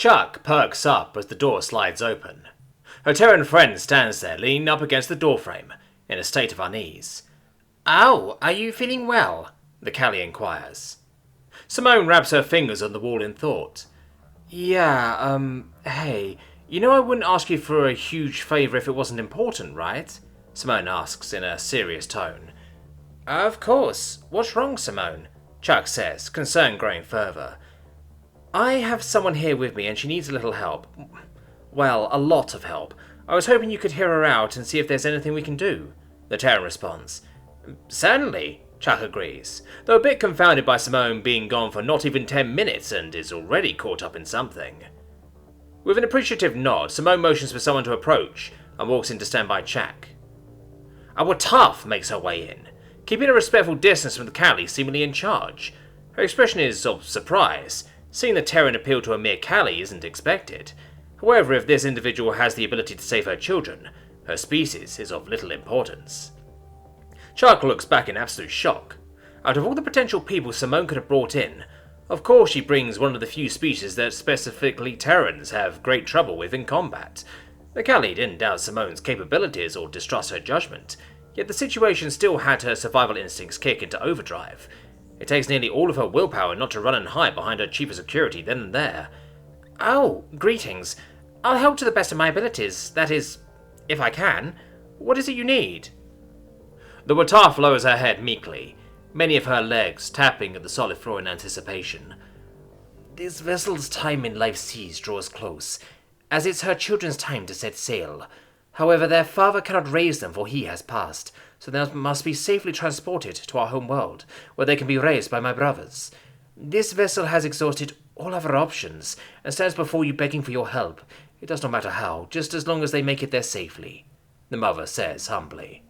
Chuck perks up as the door slides open. Her Terran friend stands there, leaning up against the doorframe, in a state of unease. "Oh, are you feeling well?" the Callie inquires. Simone wraps her fingers on the wall in thought. Yeah, hey, you know I wouldn't ask you for a huge favour if it wasn't important, right? Simone asks in a serious tone. Of course. What's wrong, Simone? Chuck says, concern growing further. I have someone here with me and she needs a little help. Well, a lot of help. I was hoping you could hear her out and see if there's anything we can do. The Terran responds. Certainly, Chuck agrees, though a bit confounded by Simone being gone for not even 10 minutes and is already caught up in something. With an appreciative nod, Simone motions for someone to approach and walks in to stand by Chuck. Our tough makes her way in, keeping a respectful distance from the Callie seemingly in charge. Her expression is of surprise. Seeing the Terran appeal to a mere Callie isn't expected. However, if this individual has the ability to save her children, her species is of little importance. Chuck looks back in absolute shock. Out of all the potential people Simone could have brought in, of course she brings one of the few species that specifically Terrans have great trouble with in combat. The Callie didn't doubt Simone's capabilities or distrust her judgment, yet the situation still had her survival instincts kick into overdrive. It takes nearly all of her willpower not to run and hide behind her chief of security then and there. Oh, greetings. I'll help to the best of my abilities, that is, if I can. What is it you need? The Wataf lowers her head meekly, many of her legs tapping at the solid floor in anticipation. This vessel's time in life's seas draws close, as it's her children's time to set sail. However, their father cannot raise them, for he has passed, so they must be safely transported to our home world, where they can be raised by my brothers. This vessel has exhausted all other options, and stands before you begging for your help. It does not matter how, just as long as they make it there safely, the mother says humbly.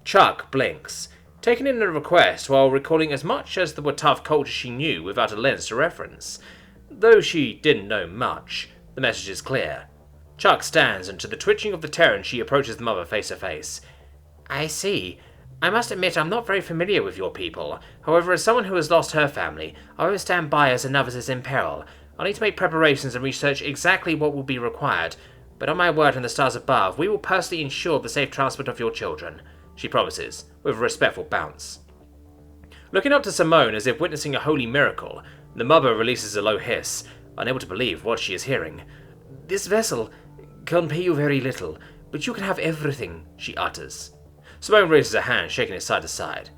Chuck blinks, taking in the request while recalling as much as the Wataf culture she knew without a lens to reference. Though she didn't know much, the message is clear. Chuck stands, and to the twitching of the Terran she approaches the mother face to face. I see. I must admit I'm not very familiar with your people. However, as someone who has lost her family, I won't stand by as another's is in peril. I'll need to make preparations and research exactly what will be required. But on my word and the stars above, we will personally ensure the safe transport of your children, she promises, with a respectful bounce. Looking up to Simone as if witnessing a holy miracle, the mother releases a low hiss, unable to believe what she is hearing. This vessel can pay you very little, but you can have everything, she utters. Simone raises her hand, shaking it side to side.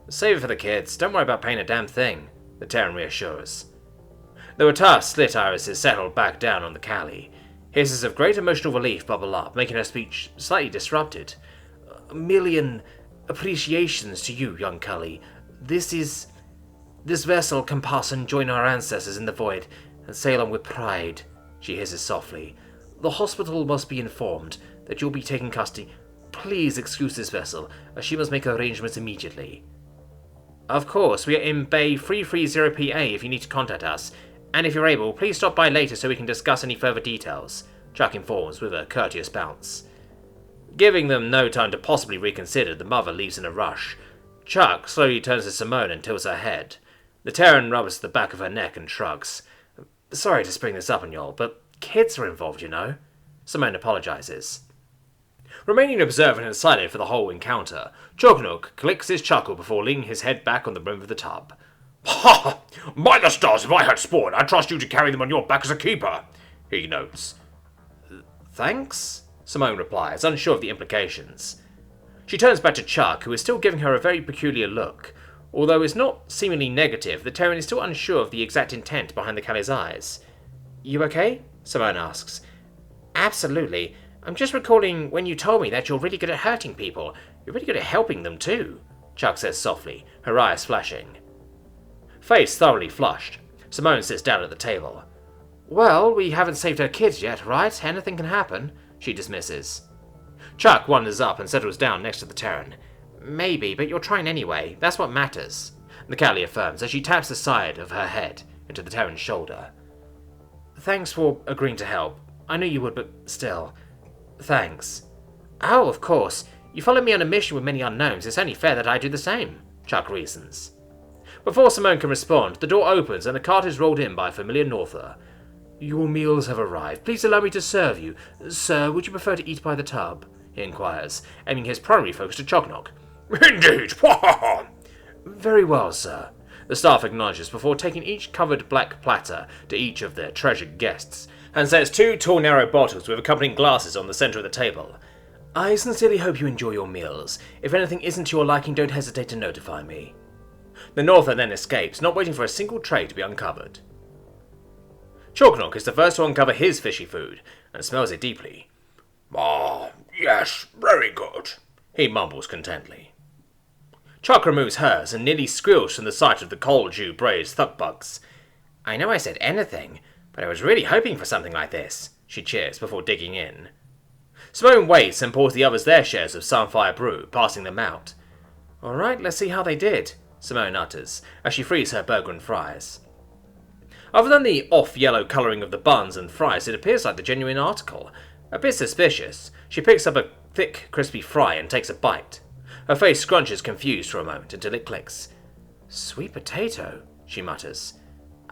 Save it for the kids, don't worry about paying a damn thing, the Terran reassures. The Wataf's slit irises settle back down on the Callie. Hisses of great emotional relief bubble up, making her speech slightly disrupted. A million appreciations to you, young Callie. This vessel can pass and join our ancestors in the void, and sail on with pride, she hisses softly. The hospital must be informed that you'll be taking custody. Please excuse this vessel, as she must make arrangements immediately. Of course, we are in Bay 330PA if you need to contact us, and if you're able, please stop by later so we can discuss any further details, Chuck informs with a courteous bounce. Giving them no time to possibly reconsider, the mother leaves in a rush. Chuck slowly turns to Simone and tilts her head. The Terran rubs the back of her neck and shrugs. Sorry to spring this up on y'all, but kids are involved, you know. Simone apologizes. Remaining observant and silent for the whole encounter, Chokanuk clicks his chuckle before leaning his head back on the rim of the tub. Ha! By the stars, if I had spawn, I'd trust you to carry them on your back as a keeper, he notes. Thanks? Simone replies, unsure of the implications. She turns back to Chuck, who is still giving her a very peculiar look. Although it's not seemingly negative, the Terran is still unsure of the exact intent behind the Callie's eyes. You okay? Simone asks. Absolutely. I'm just recalling when you told me that you're really good at hurting people. You're really good at helping them too, Chuck says softly, her eyes flashing. Face thoroughly flushed, Simone sits down at the table. Well, we haven't saved her kids yet, right? Anything can happen, she dismisses. Chuck wanders up and settles down next to the Terran. Maybe, but you're trying anyway. That's what matters, the Callie affirms as she taps the side of her head into the Terran's shoulder. Thanks for agreeing to help. I knew you would, but still. Thanks. Oh, of course. You followed me on a mission with many unknowns. It's only fair that I do the same, Chuck reasons. Before Simone can respond, the door opens and a cart is rolled in by a familiar Norther. Your meals have arrived. Please allow me to serve you. Sir, would you prefer to eat by the tub? He inquires, aiming his primary focus to Chocknock. Indeed. Very well, sir. The staff acknowledges before taking each covered black platter to each of their treasured guests, and sets 2 tall narrow bottles with accompanying glasses on the centre of the table. I sincerely hope you enjoy your meals. If anything isn't to your liking, don't hesitate to notify me. The Norther then escapes, not waiting for a single tray to be uncovered. Chocknock is the first to uncover his fishy food, and smells it deeply. Ah, yes, very good, he mumbles contentedly. Chuck removes hers and nearly squeals from the sight of the cold Jew braised thuckbugs. I know I said anything, but I was really hoping for something like this, she cheers before digging in. Simone waits and pours the others their shares of Sunfire brew, passing them out. Alright, let's see how they did, Simone utters, as she frees her burger and fries. Other than the off-yellow colouring of the buns and fries, it appears like the genuine article. A bit suspicious, she picks up a thick, crispy fry and takes a bite. Her face scrunches confused for a moment until it clicks. Sweet potato, she mutters.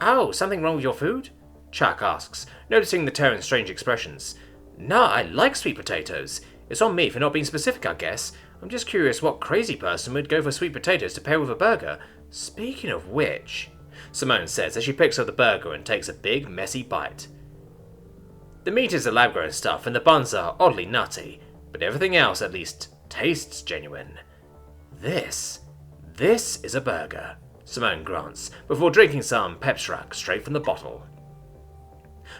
Oh, something wrong with your food? Chuck asks, noticing the Terran's strange expressions. Nah, I like sweet potatoes. It's on me for not being specific, I guess. I'm just curious what crazy person would go for sweet potatoes to pair with a burger. Speaking of which, Simone says as she picks up the burger and takes a big, messy bite. The meat is the lab-grown stuff and the buns are oddly nutty, but everything else at least tastes genuine. This is a burger, Simone grunts, before drinking some Pepsrak straight from the bottle.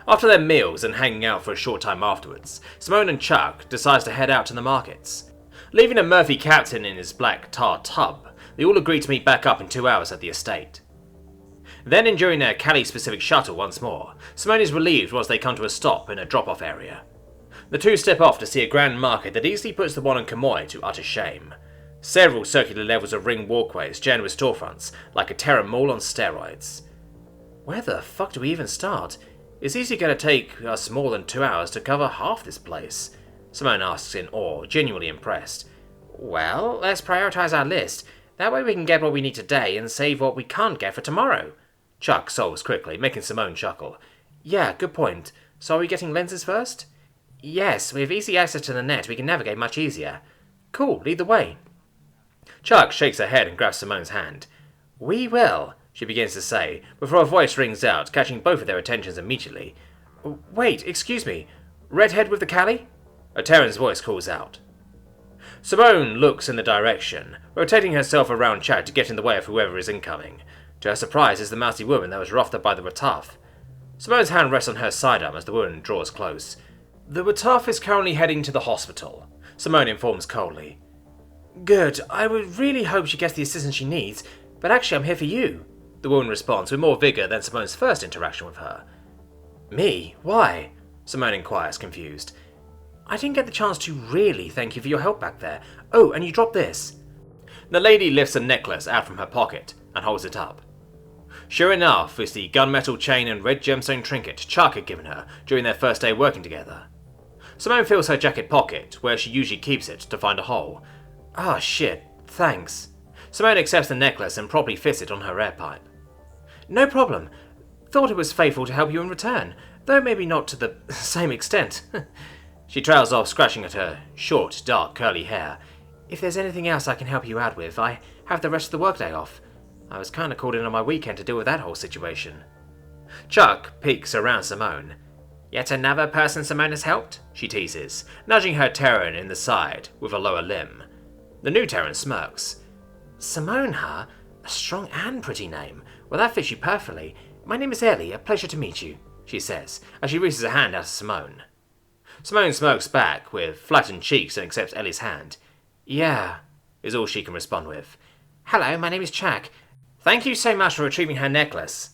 After their meals and hanging out for a short time afterwards, Simone and Chuck decide to head out to the markets. Leaving a Murphy captain in his black tar tub, they all agree to meet back up in 2 hours at the estate. Then, enduring their Cali-specific shuttle once more, Simone is relieved once they come to a stop in a drop-off area. The two step off to see a grand market that easily puts the one in Kamoy to utter shame. Several circular levels of ring walkways jammed with storefronts, like a Terra mall on steroids. Where the fuck do we even start? It's easily going to take us more than 2 hours to cover half this place, Simone asks in awe, genuinely impressed. Well, let's prioritise our list. That way we can get what we need today and save what we can't get for tomorrow. Chuck solves quickly, making Simone chuckle. Yeah, good point. So are we getting lenses first? Yes, with easy access to the net we can navigate much easier. Cool, lead the way. Chuck shakes her head and grabs Simone's hand. We will, she begins to say, before a voice rings out, catching both of their attentions immediately. Wait, excuse me. Redhead with the Cali? A Terran's voice calls out. Simone looks in the direction, rotating herself around Chuck to get in the way of whoever is incoming. To her surprise, it's the mousy woman that was roughed up by the Wataf. Simone's hand rests on her sidearm as the woman draws close. The Wataf is currently heading to the hospital, Simone informs coldly. Good, I would really hope she gets the assistance she needs, but actually I'm here for you, the woman responds with more vigour than Simone's first interaction with her. Me? Why? Simone inquires, confused. I didn't get the chance to really thank you for your help back there. Oh, and you dropped this. The lady lifts a necklace out from her pocket and holds it up. Sure enough, it's the gunmetal chain and red gemstone trinket Chuck had given her during their first day working together. Simone feels her jacket pocket, where she usually keeps it, to find a hole. Ah, shit, thanks. Simone accepts the necklace and promptly fits it on her air pipe. No problem. Thought it was faithful to help you in return, though maybe not to the same extent. She trails off, scratching at her short, dark, curly hair. If there's anything else I can help you out with, I have the rest of the workday off. I was kinda called in on my weekend to deal with that whole situation. Chuck peeks around Simone. Yet another person Simone has helped? She teases, nudging her Terran in the side with a lower limb. The new Terran smirks. Simone, huh? A strong and pretty name. Well, that fits you perfectly. My name is Ellie, a pleasure to meet you, she says, as she reaches a hand out to Simone. Simone smirks back with flattened cheeks and accepts Ellie's hand. Yeah, is all she can respond with. Hello, my name is Chuck. Thank you so much for retrieving her necklace.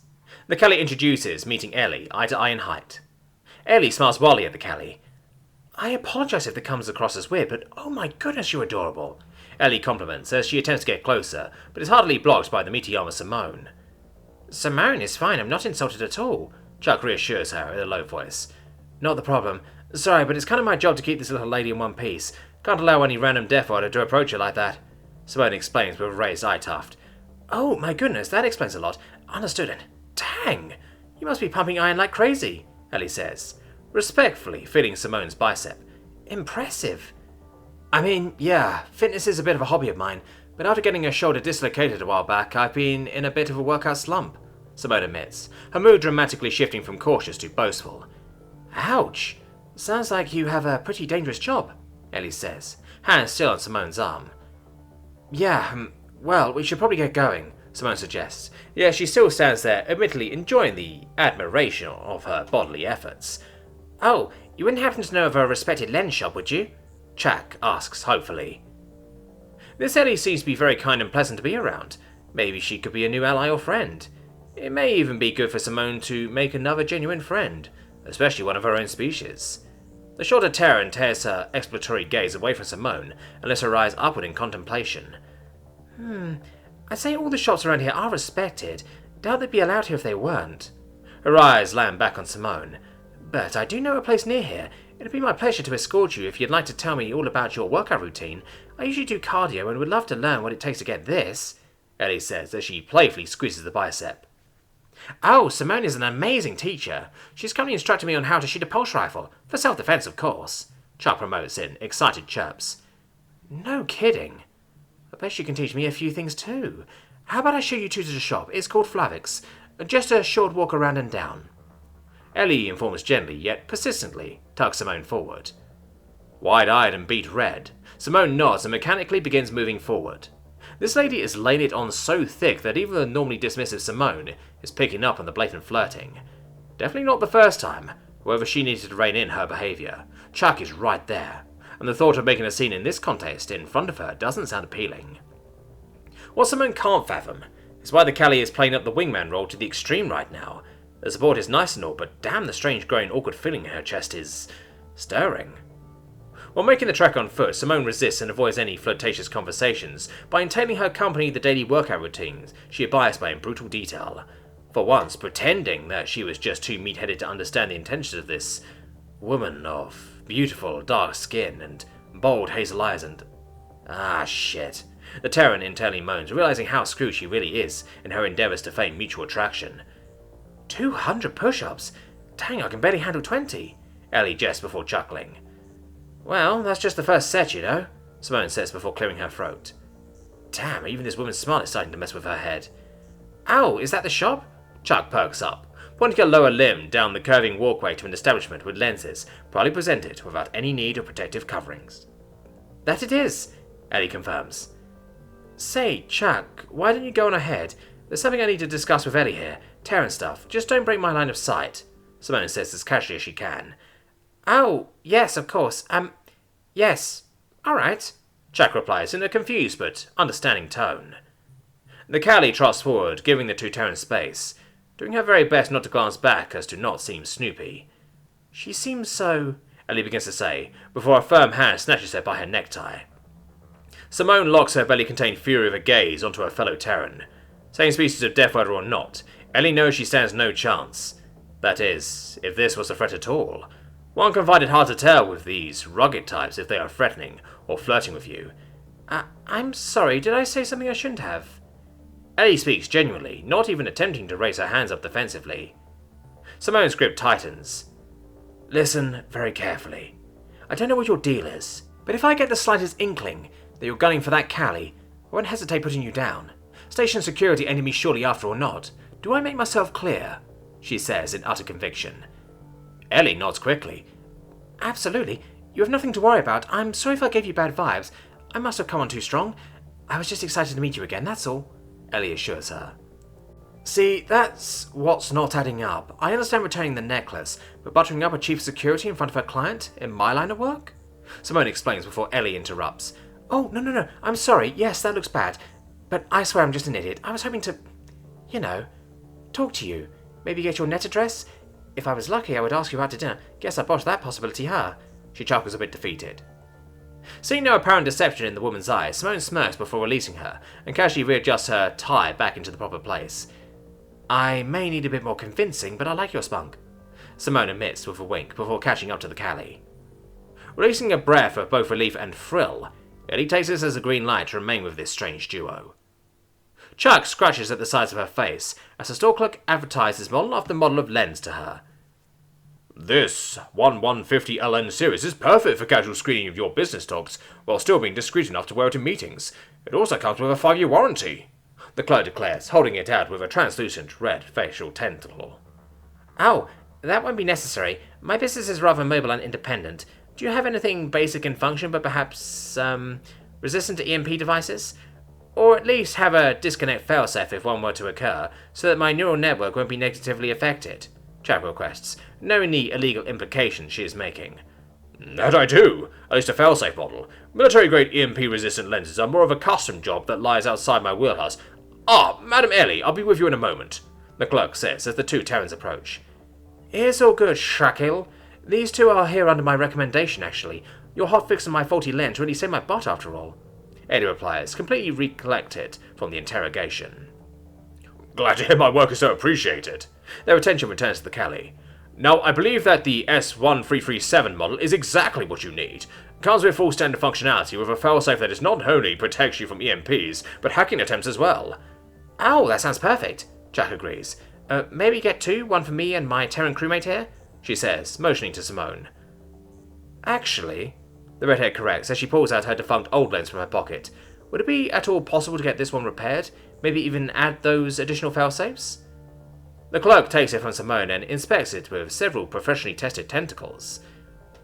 The Cali introduces, meeting Ellie, eye to eye in height. Ellie smiles wildly at the Cali. I apologise if that comes across as weird, but oh my goodness, you're adorable. Ellie compliments as she attempts to get closer, but is hardly blocked by the meaty arm of Simone. Simone is fine, I'm not insulted at all, Chuck reassures her in a low voice. Not the problem. Sorry, but it's kind of my job to keep this little lady in one piece. Can't allow any random Deathworlder to approach her like that. Simone explains with a raised eye tuft. Oh my goodness, that explains a lot. Understood it. Dang! You must be pumping iron like crazy, Ellie says, respectfully feeling Simone's bicep. Impressive. I mean, yeah, fitness is a bit of a hobby of mine, but after getting her shoulder dislocated a while back, I've been in a bit of a workout slump, Simone admits, her mood dramatically shifting from cautious to boastful. Ouch! Sounds like you have a pretty dangerous job, Ellie says, hand still on Simone's arm. Yeah, well, we should probably get going, Simone suggests. Yeah, she still stands there, admittedly enjoying the admiration of her bodily efforts. Oh, you wouldn't happen to know of a respected lens shop, would you? Chuck asks hopefully. This Ellie seems to be very kind and pleasant to be around. Maybe she could be a new ally or friend. It may even be good for Simone to make another genuine friend, especially one of her own species. The shorter Terran tears her exploratory gaze away from Simone and lifts her eyes upward in contemplation. I'd say all the shops around here are respected. Doubt they'd be allowed here if they weren't. Her eyes land back on Simone. But I do know a place near here. It'd be my pleasure to escort you if you'd like to tell me all about your workout routine. I usually do cardio and would love to learn what it takes to get this, Ellie says as she playfully squeezes the bicep. Oh, Simone is an amazing teacher. She's currently instructing me on how to shoot a pulse rifle, for self-defense of course, Chuck promotes in excited chirps. No kidding. I bet she can teach me a few things too. How about I show you two to the shop? It's called Flavix. Just a short walk around and down. Ellie informs gently, yet persistently, tugs Simone forward. Wide-eyed and beet red, Simone nods and mechanically begins moving forward. This lady is laying it on so thick that even the normally dismissive Simone is picking up on the blatant flirting. Definitely not the first time. However, she needed to rein in her behaviour. Chuck is right there, and the thought of making a scene in this contest in front of her doesn't sound appealing. What Simone can't fathom is why the Callie is playing up the wingman role to the extreme right now. The support is nice and all, but damn, the strange growing awkward feeling in her chest is stirring. While making the trek on foot, Simone resists and avoids any flirtatious conversations by entailing her company the daily workout routines she abides by in brutal detail. For once, pretending that she was just too meat-headed to understand the intentions of this woman of beautiful dark skin and bold hazel eyes and... Ah, shit. The Terran internally moans, realizing how screwed she really is in her endeavors to feign mutual attraction. 200 push-ups? Dang, I can barely handle 20, Ellie jests before chuckling. Well, that's just the first set, you know, Simone says before clearing her throat. Damn, even this woman's smile is starting to mess with her head. Ow, is that the shop? Chuck perks up, pointing a lower limb down the curving walkway to an establishment with lenses proudly presented without any need of protective coverings. That it is, Ellie confirms. Say, Chuck, why don't you go on ahead? There's something I need to discuss with Ellie here. Terran stuff. Just don't break my line of sight, Simone says as casually as she can. Oh, yes, of course. Yes. All right, Chuck replies in a confused but understanding tone. The Callie trots forward, giving the two Terrans space, doing her very best not to glance back as to not seem snoopy. She seems so... Ellie begins to say, before a firm hand snatches her by her necktie. Simone locks her belly-contained fury of a gaze onto her fellow Terran. Same species of Deathworlder or not, Ellie knows she stands no chance. That is, if this was a threat at all. One can find it hard to tell with these rugged types if they are threatening or flirting with you. I'm sorry, did I say something I shouldn't have? Ellie speaks genuinely, not even attempting to raise her hands up defensively. Simone's grip tightens. Listen very carefully. I don't know what your deal is, but if I get the slightest inkling that you're gunning for that Callie, I won't hesitate putting you down. Station security aimed me surely after or not. Do I make myself clear? She says in utter conviction. Ellie nods quickly. Absolutely. You have nothing to worry about. I'm sorry if I gave you bad vibes. I must have come on too strong. I was just excited to meet you again, that's all, Ellie assures her. See, that's what's not adding up. I understand returning the necklace, but buttering up a chief of security in front of her client in my line of work? Simone explains before Ellie interrupts. Oh, no, I'm sorry. Yes, that looks bad. But I swear I'm just an idiot. I was hoping to, talk to you. Maybe get your net address? If I was lucky, I would ask you out to dinner. Guess I botched that possibility, huh? She chuckles a bit defeated. Seeing no apparent deception in the woman's eyes, Simone smirks before releasing her, and casually readjusts her tie back into the proper place. I may need a bit more convincing, but I like your spunk, Simone admits with a wink before catching up to the Callie. Releasing a breath of both relief and thrill, Ellie takes this as a green light to remain with this strange duo. Chuck scratches at the sides of her face as the store clerk advertises model after model of lens to her. This 1150LN series is perfect for casual screening of your business docs, while still being discreet enough to wear it in meetings. It also comes with a 5-year warranty, the clerk declares, holding it out with a translucent red facial tentacle. Oh, that won't be necessary. My business is rather mobile and independent. Do you have anything basic in function, but perhaps, resistant to EMP devices? Or at least have a disconnect failsafe if one were to occur, so that my neural network won't be negatively affected? Jack requests, knowing the illegal implications she is making. That I do, at least a failsafe model. Military-grade EMP-resistant lenses are more of a custom job that lies outside my wheelhouse. Ah, Madam Ellie, I'll be with you in a moment, the clerk says as the two Terrans approach. It's all good, Shackle. These two are here under my recommendation, actually. Your hotfix and my faulty lens really saved my butt, after all. Ellie replies, completely recollected from the interrogation. Glad to hear my work is so appreciated. Their attention returns to the Callie. Now, I believe that the S1337 model is exactly what you need. Comes with full standard functionality with a failsafe that is not only protects you from EMPs, but hacking attempts as well. Oh, that sounds perfect, Jack agrees. Maybe get two, one for me and my Terran crewmate here? She says, motioning to Simone. Actually, the redhead corrects as she pulls out her defunct old lens from her pocket. Would it be at all possible to get this one repaired? Maybe even add those additional failsafes? The clerk takes it from Simone and inspects it with several professionally tested tentacles.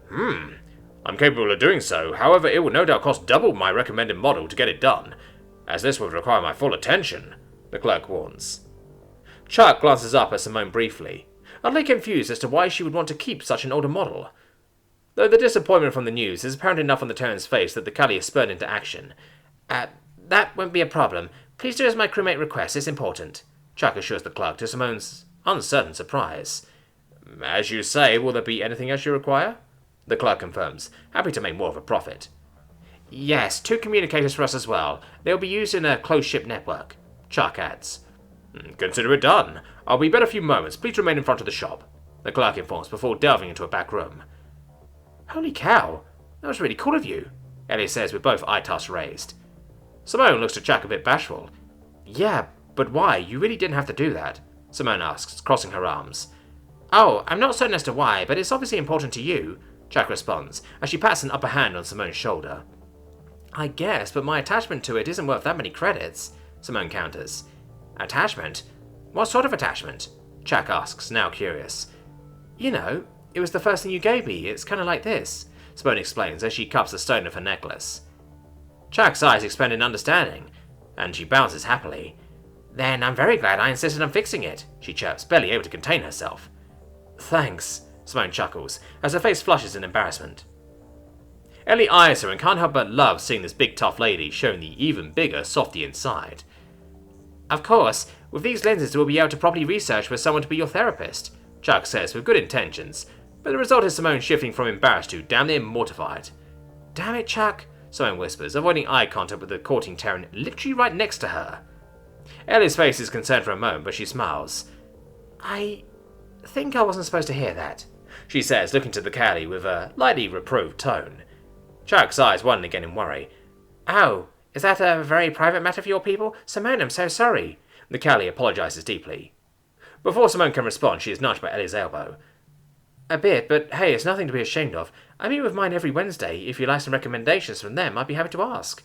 I'm capable of doing so, however it will no doubt cost double my recommended model to get it done, as this would require my full attention, the clerk warns. Chuck glances up at Simone briefly, utterly confused as to why she would want to keep such an older model. Though the disappointment from the news is apparent enough on the Terran's face that the Callie is spurred into action. That won't be a problem. Please do as my crewmate requests, it's important, Chuck assures the clerk to Simone's uncertain surprise. As you say, will there be anything else you require? The clerk confirms, happy to make more of a profit. Yes, 2 communicators for us as well. They'll be used in a closed ship network, Chuck adds. Consider it done. I'll be back in a few moments. Please remain in front of the shop, the clerk informs before delving into a back room. Holy cow, that was really cool of you, Ellie says with both eye-toss raised. Simone looks to Chuck a bit bashful. Yeah, but why? You really didn't have to do that, Simone asks, crossing her arms. Oh, I'm not certain as to why, but it's obviously important to you, Chuck responds, as she pats an upper hand on Simone's shoulder. I guess, but my attachment to it isn't worth that many credits, Simone counters. Attachment? What sort of attachment? Chuck asks, now curious. You know, it was the first thing you gave me. It's kind of like this, Simone explains as she cups the stone of her necklace. Chuck's eyes expand in understanding, and she bounces happily. Then I'm very glad I insisted on fixing it, she chirps, barely able to contain herself. Thanks, Simone chuckles, as her face flushes in embarrassment. Ellie eyes her and can't help but love seeing this big tough lady showing the even bigger softy inside. Of course, with these lenses we'll be able to properly research for someone to be your therapist, Chuck says with good intentions, but the result is Simone shifting from embarrassed to damn near mortified. Damn it, Chuck, Simone whispers, avoiding eye contact with the courting Terran literally right next to her. Ellie's face is concerned for a moment, but she smiles. I think I wasn't supposed to hear that, she says, looking to the Callie with a lightly reproved tone. Chuck's eyes widen again in worry. Oh, is that a very private matter for your people? Simone, I'm so sorry. The Callie apologizes deeply. Before Simone can respond, she is nudged by Ellie's elbow. A bit, but hey, it's nothing to be ashamed of. I meet with mine every Wednesday. If you'd like some recommendations from them, I'd be happy to ask.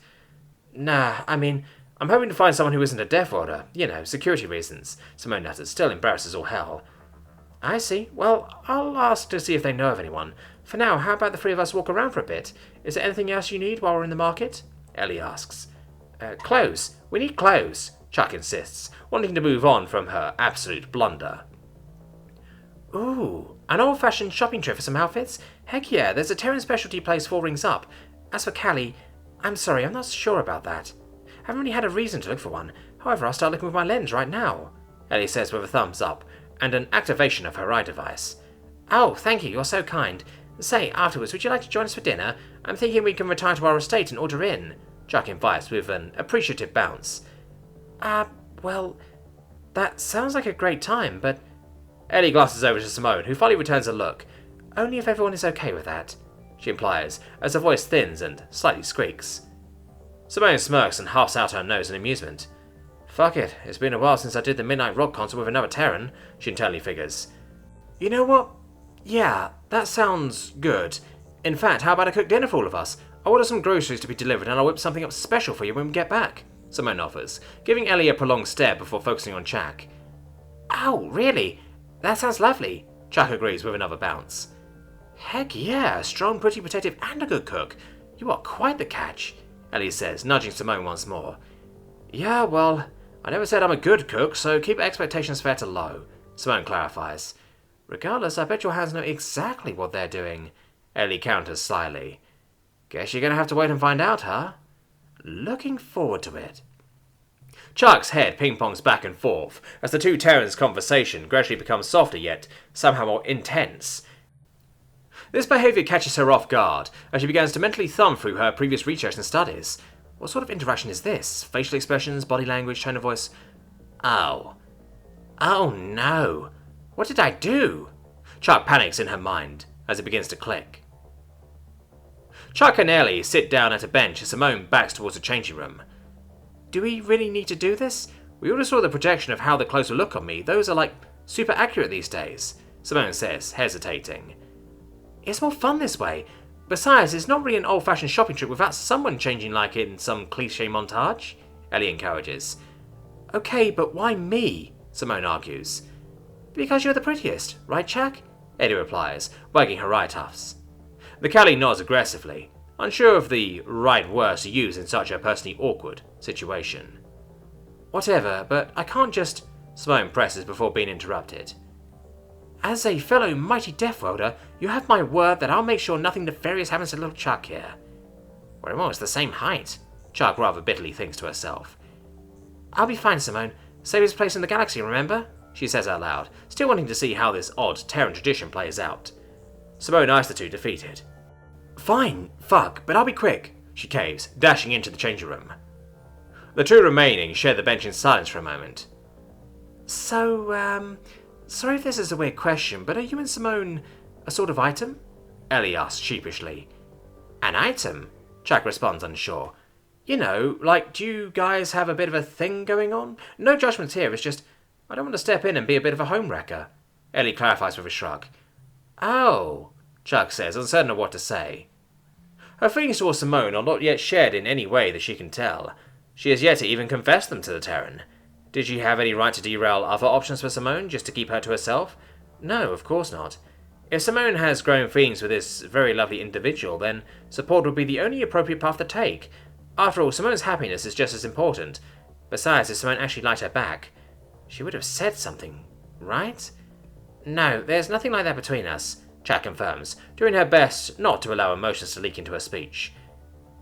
Nah, I mean, I'm hoping to find someone who isn't a Deathworlder. You know, security reasons, Simone nutters, still embarrassed as all hell. I see. Well, I'll ask to see if they know of anyone. For now, how about the 3 of us walk around for a bit? Is there anything else you need while we're in the market? Ellie asks. Clothes. We need clothes, Chuck insists, wanting to move on from her absolute blunder. Ooh, an old-fashioned shopping trip for some outfits? Heck yeah, there's a Terran specialty place 4 rings up. As for Callie, I'm sorry, I'm not sure about that. Haven't really had a reason to look for one. However, I'll start looking with my lens right now, Ellie says with a thumbs up and an activation of her eye device. Oh, thank you, you're so kind. Say, afterwards, would you like to join us for dinner? I'm thinking we can retire to our estate and order in, Chuck invites with an appreciative bounce. Well, that sounds like a great time, but... Ellie glances over to Simone, who finally returns a look. Only if everyone is okay with that, she implies, as her voice thins and slightly squeaks. Simone smirks and huffs out her nose in amusement. Fuck it, it's been a while since I did the Midnight Rock concert with another Terran, she internally figures. You know what? Yeah, that sounds good. In fact, how about I cook dinner for all of us? I'll order some groceries to be delivered and I'll whip something up special for you when we get back, Simone offers, giving Ellie a prolonged stare before focusing on Chak. Oh, really? That sounds lovely, Chak agrees with another bounce. Heck yeah, strong, pretty, protective, and a good cook. You are quite the catch, Ellie says, nudging Simone once more. Yeah, well, I never said I'm a good cook, so keep expectations fair to low, Simone clarifies. Regardless, I bet your hands know exactly what they're doing, Ellie counters slyly. Guess you're gonna have to wait and find out, huh? Looking forward to it. Chak's head ping-pongs back and forth as the two Terrans' conversation gradually becomes softer yet somehow more intense. This behaviour catches her off guard as she begins to mentally thumb through her previous research and studies. What sort of interaction is this? Facial expressions, body language, tone of voice? Oh. Oh no. What did I do? Chak panics in her mind as it begins to click. Chak and Ellie sit down at a bench as Simone backs towards the changing room. Do we really need to do this? We already saw the projection of how the clothes will look on me. Those are like super accurate these days, Simone says, hesitating. It's more fun this way. Besides, it's not really an old-fashioned shopping trip without someone changing like in some cliché montage, Ellie encourages. Okay, but why me? Simone argues. Because you're the prettiest, right, Chak? Ellie replies, wagging her eye tufts. The Callie nods aggressively, unsure of the right words to use in such a personally awkward situation. Whatever, but I can't just... Simone presses before being interrupted. As a fellow mighty Deathworlder, you have my word that I'll make sure nothing nefarious happens to little Chak here. We're almost the same height, Chak rather bitterly thinks to herself. I'll be fine, Simone. Save his place in the galaxy, remember? She says out loud, still wanting to see how this odd Terran tradition plays out. Simone eyes the two defeated. Fine, fuck, but I'll be quick, she caves, dashing into the changing room. The two remaining share the bench in silence for a moment. So, sorry if this is a weird question, but are you and Simone a sort of item? Ellie asks sheepishly. An item? Chak responds unsure. You know, like, do you guys have a bit of a thing going on? No judgments here, it's just, I don't want to step in and be a bit of a home wrecker. Ellie clarifies with a shrug. Oh, Chak says, uncertain of what to say. Her feelings towards Simone are not yet shared in any way that she can tell. She has yet to even confess them to the Terran. Did she have any right to derail other options for Simone just to keep her to herself? No, of course not. If Simone has growing feelings for this very lovely individual, then support would be the only appropriate path to take. After all, Simone's happiness is just as important. Besides, if Simone actually liked her back, she would have said something, right? No, there's nothing like that between us, Chak confirms, doing her best not to allow emotions to leak into her speech.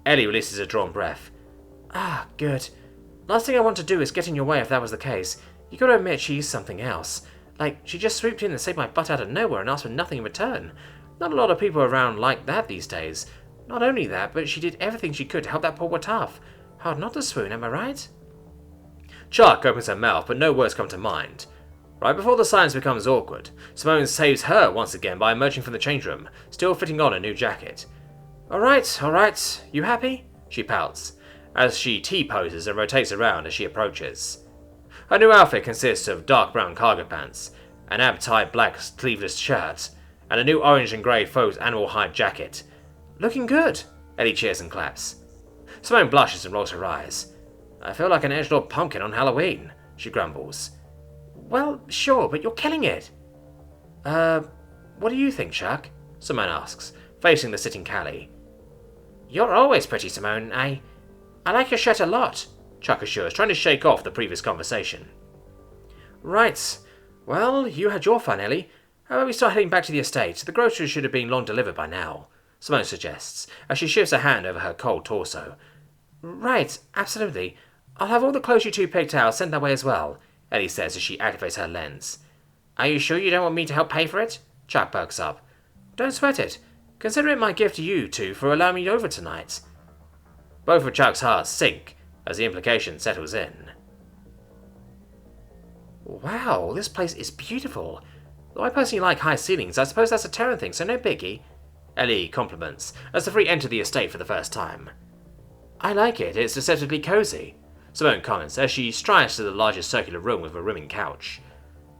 Ellie releases a drawn breath. Ah, good. Last thing I want to do is get in your way if that was the case. You gotta admit she's something else. Like, she just swooped in and saved my butt out of nowhere and asked for nothing in return. Not a lot of people around like that these days. Not only that, but she did everything she could to help that poor Wataf. Hard not to swoon, am I right? Chak opens her mouth, but no words come to mind. Right before the silence becomes awkward, Simone saves her once again by emerging from the change room, still fitting on a new jacket. Alright, you happy? She pouts, as she T-poses and rotates around as she approaches. Her new outfit consists of dark brown cargo pants, an ab-tight black sleeveless shirt, and a new orange and grey faux animal hide jacket. Looking good, Ellie cheers and claps. Simone blushes and rolls her eyes. I feel like an edgelord pumpkin on Halloween, she grumbles. Well, sure, but you're killing it. What do you think, Chak? Simone asks, facing the sitting Callie. You're always pretty, Simone. I like your shirt a lot, Chak assures, trying to shake off the previous conversation. Right. Well, you had your fun, Ellie. How about we start heading back to the estate? The groceries should have been long delivered by now, Simone suggests, as she shifts her hand over her cold torso. Right, absolutely. I'll have all the clothes you two picked out sent that way as well, Ellie says as she activates her lens. Are you sure you don't want me to help pay for it? Chak perks up. Don't sweat it. Consider it my gift to you two for allowing me over tonight. Both of Chak's hearts sink as the implication settles in. Wow, this place is beautiful. Though I personally like high ceilings, I suppose that's a Terran thing, so no biggie. Ellie compliments as the three enter the estate for the first time. I like it, it's deceptively cozy, Simone comments as she strides to the largest circular room with a rimming couch.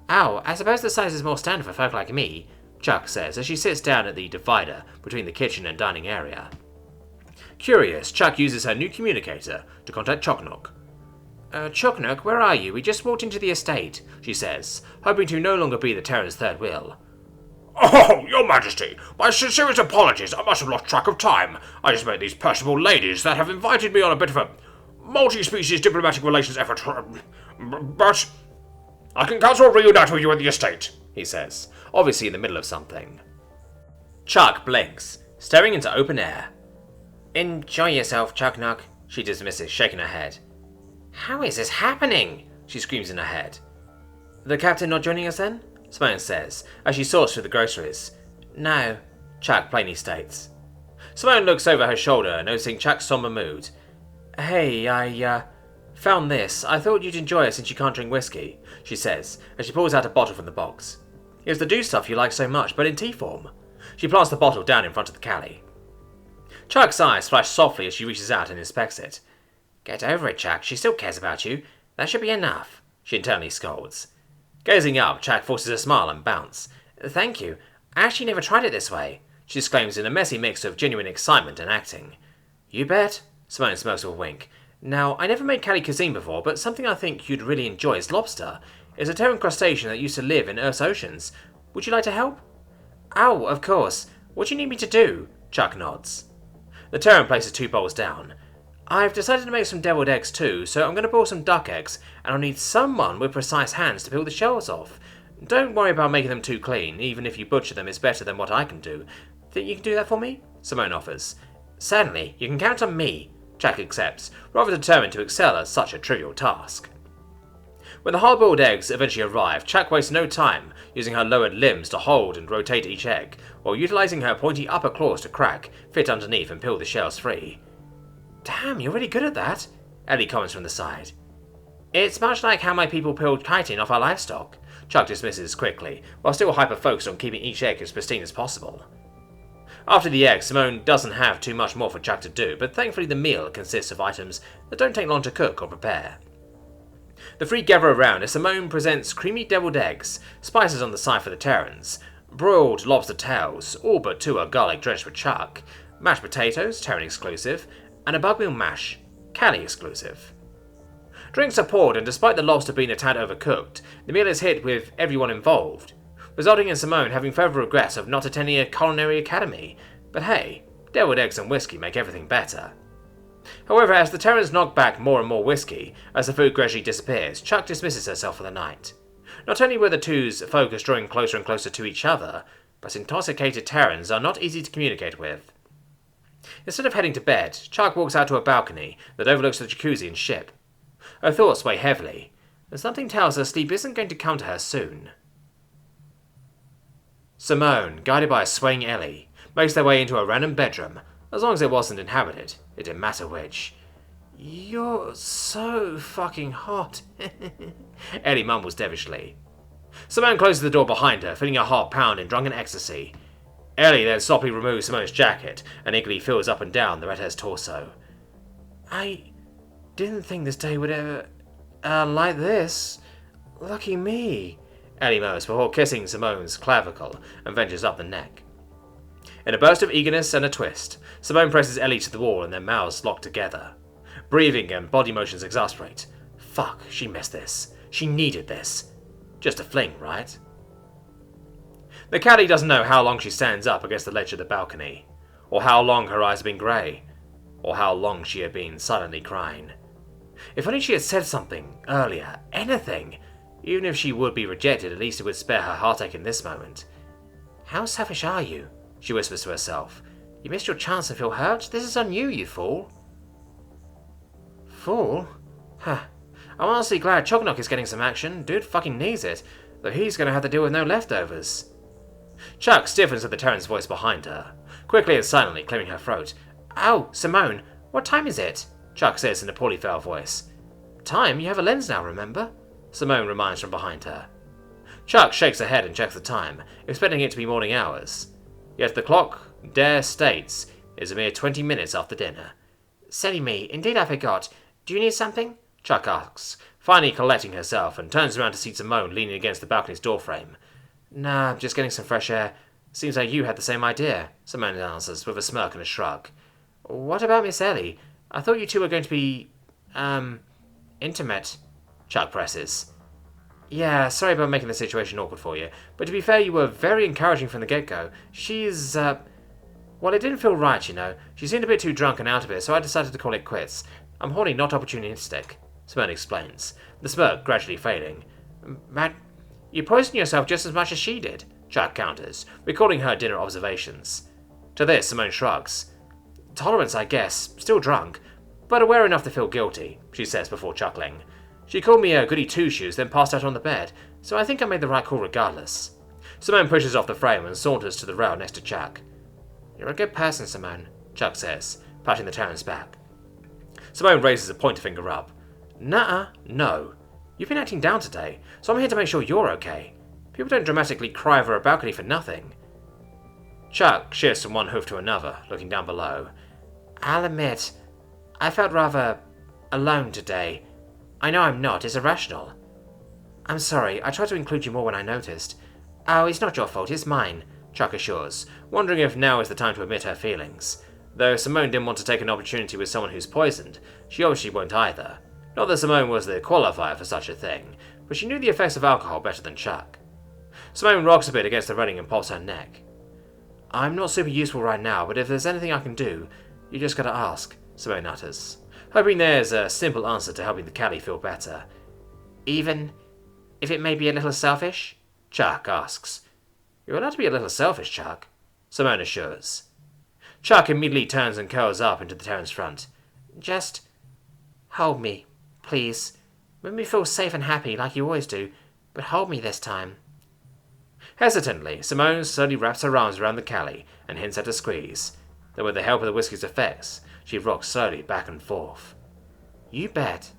Oh, I suppose the size is more standard for folk like me, Chuck says as she sits down at the divider between the kitchen and dining area. Curious, Chuck uses her new communicator to contact Chocknock. Chocknock, where are you? We just walked into the estate, she says, hoping to no longer be the Terran's third wheel. Oh, Your Majesty, my sincerest apologies, I must have lost track of time. I just met these personable ladies that have invited me on a bit of a multi-species diplomatic relations effort. But I can cancel a reunite with you at the estate, he says, obviously in the middle of something. Chuck blinks, staring into open air. Enjoy yourself, Chocknock, she dismisses, shaking her head. How is this happening? She screams in her head. The captain not joining us then? Simone says, as she sorts through the groceries. No, Chuck plainly states. Simone looks over her shoulder, noticing Chuck's somber mood. Hey, I found this. I thought you'd enjoy it since you can't drink whiskey, she says, as she pulls out a bottle from the box. It's the do stuff you like so much, but in tea form. She plants the bottle down in front of the Callie. Chuck's eyes flash softly as she reaches out and inspects it. Get over it, Chuck. She still cares about you. That should be enough, she internally scolds. Gazing up, Chuck forces a smile and bounce. Thank you. I actually never tried it this way, she exclaims in a messy mix of genuine excitement and acting. You bet, Simone smokes with a wink. Now, I never made Callie cuisine before, but something I think you'd really enjoy is lobster. It's a Terran crustacean that used to live in Earth's oceans. Would you like to help? Oh, of course. What do you need me to do? Chuck nods. The Terran places 2 bowls down. I've decided to make some deviled eggs too, so I'm going to boil some duck eggs, and I'll need someone with precise hands to peel the shells off. Don't worry about making them too clean, even if you butcher them it's better than what I can do. Think you can do that for me? Simone offers. Certainly, you can count on me, Chuck accepts, rather determined to excel at such a trivial task. When the hard-boiled eggs eventually arrive, Chuck wastes no time, using her lowered limbs to hold and rotate each egg, while utilising her pointy upper claws to crack, fit underneath and peel the shells free. Damn, you're really good at that, Ellie comments from the side. It's much like how my people peeled chitin off our livestock, Chuck dismisses quickly, while still hyper-focused on keeping each egg as pristine as possible. After the egg, Simone doesn't have too much more for Chuck to do, but thankfully the meal consists of items that don't take long to cook or prepare. The 3 gather around as Simone presents creamy deviled eggs, spices on the side for the Terrans, broiled lobster tails, all but 2 are garlic drenched for Chuck, mashed potatoes, Terran exclusive, and a bugmeal mash, Callie exclusive. Drinks are poured, and despite the lobster being a tad overcooked, the meal is hit with everyone involved, resulting in Simone having further regrets of not attending a culinary academy. But hey, deviled eggs and whiskey make everything better. However, as the Terrans knock back more and more whiskey, as the food gradually disappears, Chuck dismisses herself for the night. Not only were the two's focus drawing closer and closer to each other, but intoxicated Terrans are not easy to communicate with. Instead of heading to bed, Chuck walks out to a balcony that overlooks the jacuzzi and ship. Her thoughts weigh heavily, and something tells her sleep isn't going to come to her soon. Simone, guided by a swaying Ellie, makes their way into a random bedroom. As long as it wasn't inhabited, it didn't matter which. You're so fucking hot, Ellie mumbles devilishly. Simone closes the door behind her, feeling her heart pound in drunken ecstasy. Ellie then sloppily removes Simone's jacket and eagerly feels up and down the redhead's torso. I didn't think this day would ever like this. Lucky me, Ellie murmurs before kissing Simone's clavicle and ventures up the neck. In a burst of eagerness and a twist, Simone presses Ellie to the wall and their mouths lock together. Breathing and body motions exasperate. Fuck, she missed this. She needed this. Just a fling, right? The caddy doesn't know how long she stands up against the ledge of the balcony, or how long her eyes have been grey, or how long she had been silently crying. If only she had said something earlier, anything. Even if she would be rejected, at least it would spare her heartache in this moment. How selfish are you? She whispers to herself. You missed your chance to feel hurt? This is on you, you fool. Fool? Huh. I'm honestly glad Chocknock is getting some action. Dude fucking needs it, though he's gonna have to deal with no leftovers. Chuck stiffens at the Terran's voice behind her, quickly and silently clearing her throat. Oh, Simone, what time is it? Chuck says in a poorly veiled voice. Time? You have a lens now, remember? Simone reminds from behind her. Chuck shakes her head and checks the time, expecting it to be morning hours. Yet the clock, dare states, is a mere 20 minutes after dinner. Silly me, indeed I forgot. Do you need something? Chuck asks, finally collecting herself, and turns around to see Simone leaning against the balcony's doorframe. Nah, I'm just getting some fresh air. Seems like you had the same idea, Simone answers, with a smirk and a shrug. What about Miss Ellie? I thought you two were going to be, intimate, Chuck presses. Yeah, sorry about making the situation awkward for you, but to be fair, you were very encouraging from the get-go. She's, well, it didn't feel right, you know. She seemed a bit too drunk and out of it, so I decided to call it quits. I'm horny, not opportunistic, Simone explains, the smirk gradually fading. Matt, you poisoned yourself just as much as she did, Chuck counters, recalling her dinner observations. To this, Simone shrugs. Tolerance, I guess. Still drunk, but aware enough to feel guilty, she says before chuckling. She called me a goody two-shoes, then passed out on the bed, so I think I made the right call regardless. Simone pushes off the frame and saunters to the rail next to Chuck. You're a good person, Simone, Chuck says, patting the Terran's back. Simone raises a pointer finger up. Nuh-uh, no. You've been acting down today, so I'm here to make sure you're okay. People don't dramatically cry over a balcony for nothing. Chuck shifts from one hoof to another, looking down below. I'll admit, I felt rather alone today. I know I'm not, it's irrational. I'm sorry, I tried to include you more when I noticed. Oh, it's not your fault, it's mine, Chuck assures, wondering if now is the time to admit her feelings. Though Simone didn't want to take an opportunity with someone who's poisoned, she obviously won't either. Not that Simone was the qualifier for such a thing, but she knew the effects of alcohol better than Chuck. Simone rocks a bit against the railing and pops her neck. I'm not super useful right now, but if there's anything I can do, you just gotta ask, Simone utters, hoping there's a simple answer to helping the Callie feel better. Even if it may be a little selfish? Chuck asks. You're allowed to be a little selfish, Chuck, Simone assures. Chuck immediately turns and curls up into the Terran's front. Just hold me, please. Make me feel safe and happy like you always do, but hold me this time. Hesitantly, Simone slowly wraps her arms around the Callie and hints at a squeeze. Then with the help of the whiskey's effects, she rocks slowly back and forth. You bet,